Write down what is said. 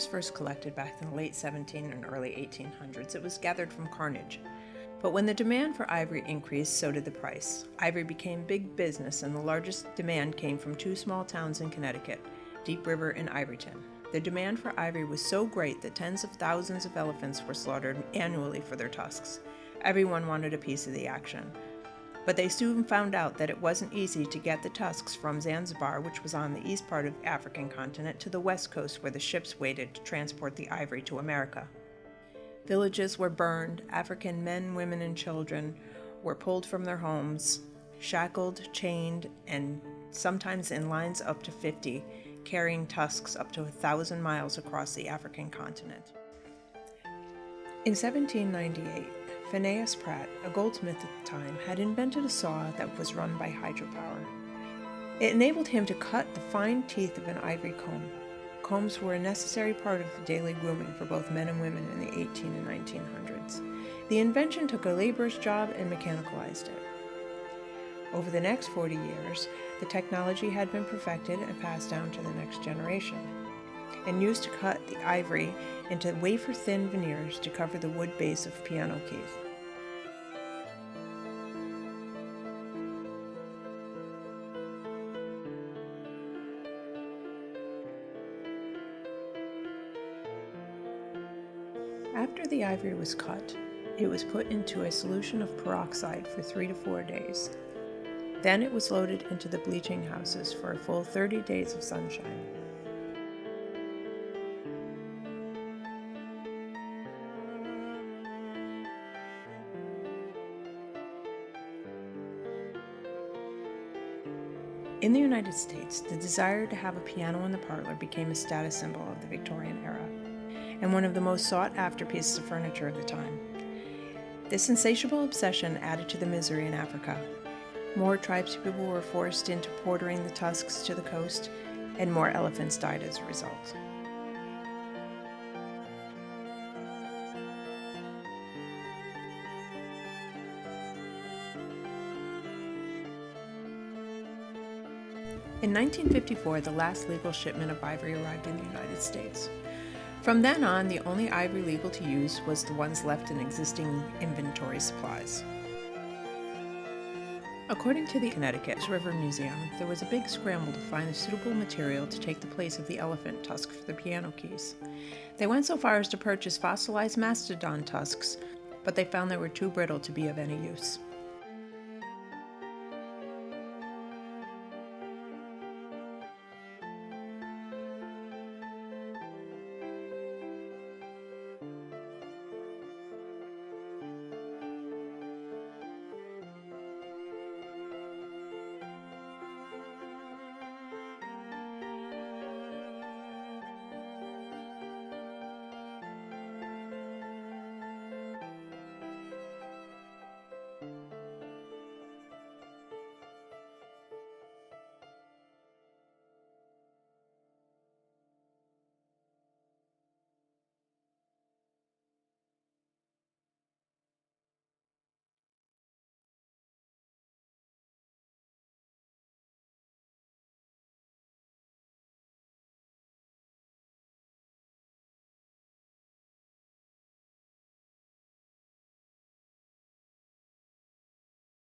was first collected back in the late 1700s and early 1800s, it was gathered from carnage. But when the demand for ivory increased, so did the price. Ivory became big business, and the largest demand came from two small towns in Connecticut, Deep River and Ivoryton. The demand for ivory was so great that tens of thousands of elephants were slaughtered annually for their tusks. Everyone wanted a piece of the action. But they soon found out that it wasn't easy to get the tusks from Zanzibar, which was on the east part of the African continent, to the west coast where the ships waited to transport the ivory to America. Villages were burned, African men, women, and children were pulled from their homes, shackled, chained, and sometimes in lines up to 50, carrying tusks up to 1,000 miles across the African continent. In 1798, Phineas Pratt, a goldsmith at the time, had invented a saw that was run by hydropower. It enabled him to cut the fine teeth of an ivory comb. Combs were a necessary part of the daily grooming for both men and women in the 1800s and 1900s. The invention took a laborer's job and mechanicalized it. Over the next 40 years, the technology had been perfected and passed down to the next generation, and used to cut the ivory into wafer-thin veneers to cover the wood base of piano keys. After the ivory was cut, it was put into a solution of peroxide for 3 to 4 days. Then it was loaded into the bleaching houses for a full 30 days of sunshine. In the United States, the desire to have a piano in the parlor became a status symbol of the Victorian era, and one of the most sought-after pieces of furniture of the time. This insatiable obsession added to the misery in Africa. More tribespeople were forced into portering the tusks to the coast, and more elephants died as a result. In 1954, the last legal shipment of ivory arrived in the United States. From then on, the only ivory legal to use was the ones left in existing inventory supplies. According to the Connecticut River Museum, there was a big scramble to find a suitable material to take the place of the elephant tusk for the piano keys. They went so far as to purchase fossilized mastodon tusks, but they found they were too brittle to be of any use.